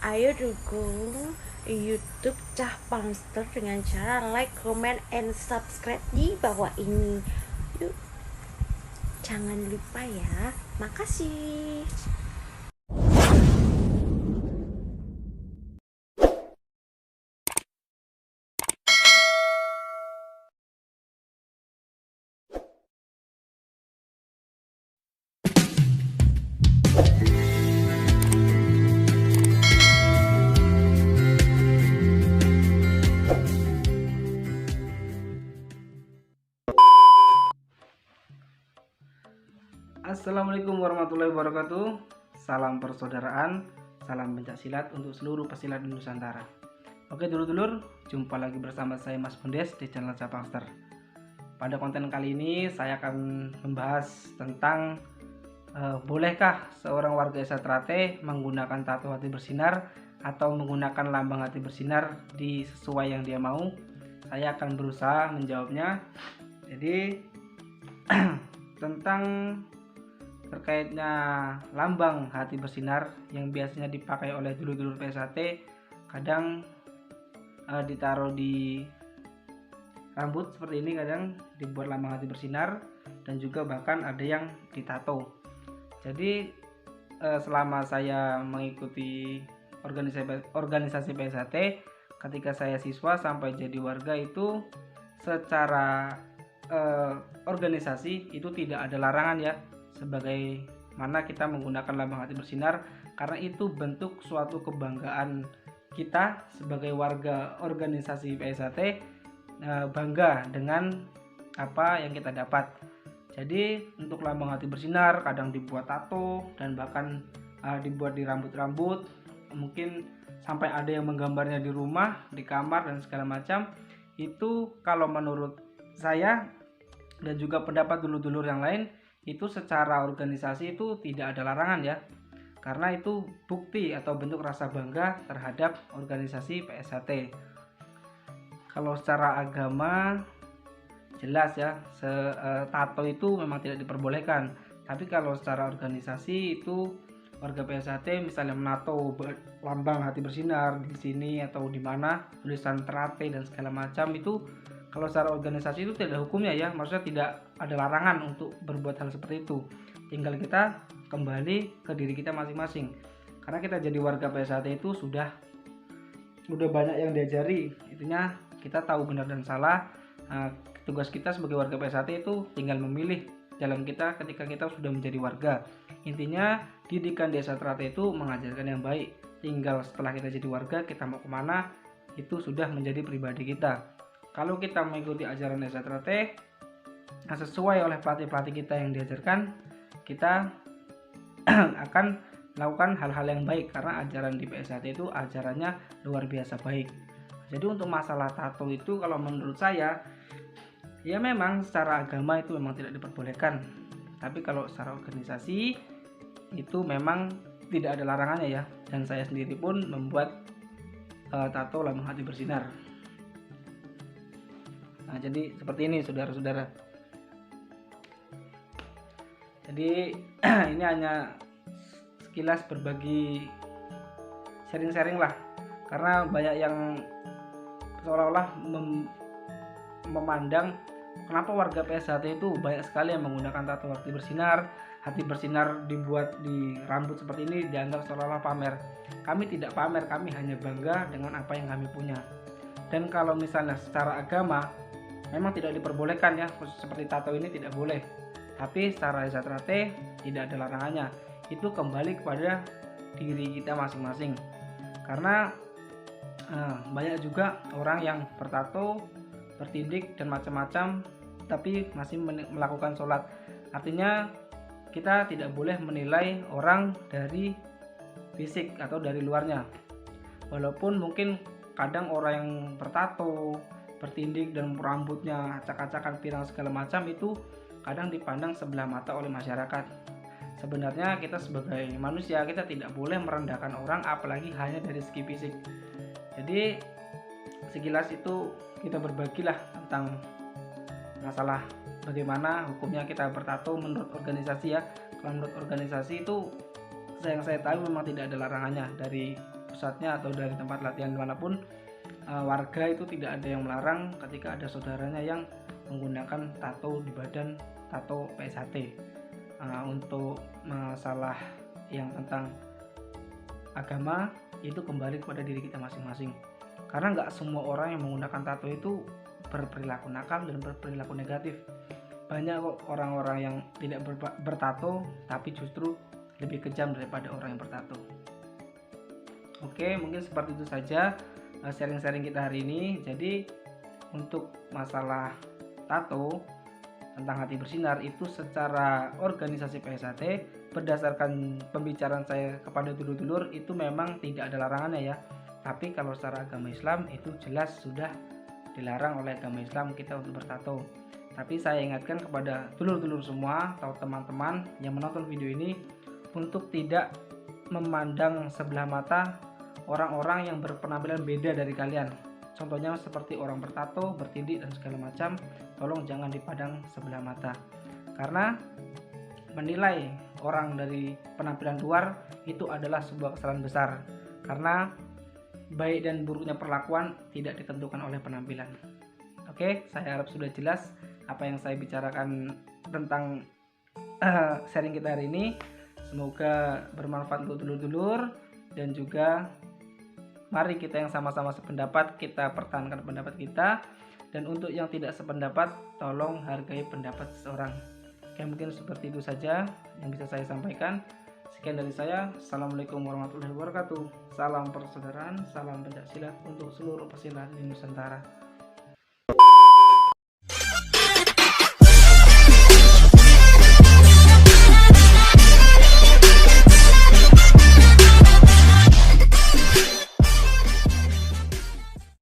Ayo dukung YouTube Cah Pangster dengan cara like, comment, and subscribe di bawah ini. Yuk, jangan lupa ya. Makasih. Assalamualaikum warahmatullahi wabarakatuh. Salam persaudaraan, salam pencaksilat untuk seluruh pesilat di Nusantara. Oke dulur-dulur, jumpa lagi bersama saya Mas Bundes di channel Cah Pangster. Pada konten kali ini saya akan membahas tentang bolehkah seorang warga Desa Trate menggunakan tato hati bersinar atau menggunakan lambang hati bersinar di sesuai yang dia mau. Saya akan berusaha menjawabnya. Jadi tentang terkaitnya lambang hati bersinar yang biasanya dipakai oleh dulur-dulur PSAT, kadang ditaruh di rambut seperti ini, kadang dibuat lambang hati bersinar, dan juga bahkan ada yang ditato. Jadi selama saya mengikuti organisasi PSAT, ketika saya siswa sampai jadi warga itu secara organisasi itu tidak ada larangan ya, sebagaimana kita menggunakan lambang hati bersinar, karena itu bentuk suatu kebanggaan kita sebagai warga organisasi PSAT, bangga dengan apa yang kita dapat. Jadi untuk lambang hati bersinar kadang dibuat tato dan bahkan dibuat di rambut-rambut, mungkin sampai ada yang menggambarnya di rumah, di kamar, dan segala macam. Itu kalau menurut saya dan juga pendapat dulur-dulur yang lain, itu secara organisasi itu tidak ada larangan ya, karena itu bukti atau bentuk rasa bangga terhadap organisasi PSAT. Kalau secara agama jelas ya, tato itu memang tidak diperbolehkan, tapi kalau secara organisasi itu warga PSAT misalnya menato lambang hati bersinar di sini atau di mana tulisan Trate dan segala macam, itu kalau secara organisasi itu tidak ada hukumnya ya, maksudnya tidak ada larangan untuk berbuat hal seperti itu. Tinggal kita kembali ke diri kita masing-masing. Karena kita jadi warga PSAT itu sudah banyak yang diajari. Intinya kita tahu benar dan salah. Tugas kita sebagai warga PSAT itu tinggal memilih jalan kita ketika kita sudah menjadi warga. Intinya didikan Desa Trate itu mengajarkan yang baik. Tinggal setelah kita jadi warga, kita mau kemana itu sudah menjadi pribadi kita. Kalau kita mengikuti ajaran Desa Trate sesuai oleh pelatih-pelatih kita yang diajarkan, kita akan melakukan hal-hal yang baik, karena ajaran di PSAT itu ajarannya luar biasa baik. Jadi untuk masalah tato itu kalau menurut saya ya memang secara agama itu memang tidak diperbolehkan, tapi kalau secara organisasi itu memang tidak ada larangannya ya. Dan saya sendiri pun membuat tato lambang hati bersinar. Nah, jadi seperti ini saudara-saudara. Jadi ini hanya sekilas berbagi sharing-sharing lah, karena banyak yang seolah-olah memandang kenapa warga PSHT itu banyak sekali yang menggunakan tato hati bersinar dibuat di rambut seperti ini, dianggap seolah-olah pamer. Kami tidak pamer, kami hanya bangga dengan apa yang kami punya. Dan kalau misalnya secara agama memang tidak diperbolehkan ya, seperti tato ini tidak boleh, tapi secara Desa Trate tidak ada larangannya. Itu kembali kepada diri kita masing-masing, karena banyak juga orang yang bertato, bertindik dan macam-macam tapi masih melakukan sholat. Artinya kita tidak boleh menilai orang dari fisik atau dari luarnya, walaupun mungkin kadang orang yang bertato, bertindik dan rambutnya acak-acakan, pirang segala macam, itu kadang dipandang sebelah mata oleh masyarakat. Sebenarnya kita sebagai manusia, kita tidak boleh merendahkan orang, apalagi hanya dari segi fisik. Jadi sekilas itu kita berbagilah tentang masalah bagaimana hukumnya kita bertato menurut organisasi ya. Kalau menurut organisasi itu yang saya tahu memang tidak ada larangannya dari pusatnya atau dari tempat latihan dimanapun, warga itu tidak ada yang melarang ketika ada saudaranya yang menggunakan tato di badan, tato PSHT. Untuk masalah yang tentang agama itu kembali kepada diri kita masing-masing, karena nggak semua orang yang menggunakan tato itu berperilaku nakal dan berperilaku negatif. Banyak kok orang-orang yang tidak bertato tapi justru lebih kejam daripada orang yang bertato. Oke, mungkin seperti itu saja sharing-sharing kita hari ini. Jadi untuk masalah tato tentang hati bersinar itu secara organisasi PSHT, berdasarkan pembicaraan saya kepada dulur-dulur, itu memang tidak ada larangannya ya. Tapi kalau secara agama Islam itu jelas sudah dilarang oleh agama Islam kita untuk bertato. Tapi saya ingatkan kepada dulur-dulur semua atau teman-teman yang menonton video ini untuk tidak memandang sebelah mata orang-orang yang berpenampilan beda dari kalian. Contohnya seperti orang bertato, bertindik dan segala macam. Tolong jangan dipandang sebelah mata, karena menilai orang dari penampilan luar itu adalah sebuah kesalahan besar, karena baik dan buruknya perlakuan tidak ditentukan oleh penampilan. Oke, saya harap sudah jelas apa yang saya bicarakan tentang sharing kita hari ini. Semoga bermanfaat untuk dulur-dulur, dan juga mari kita yang sama-sama sependapat, kita pertahankan pendapat kita, dan untuk yang tidak sependapat tolong hargai pendapat seseorang. Oke, mungkin seperti itu saja yang bisa saya sampaikan. Sekian dari saya. Assalamualaikum warahmatullahi wabarakatuh. Salam persaudaraan, salam pencaksilat untuk seluruh pesilat di Nusantara.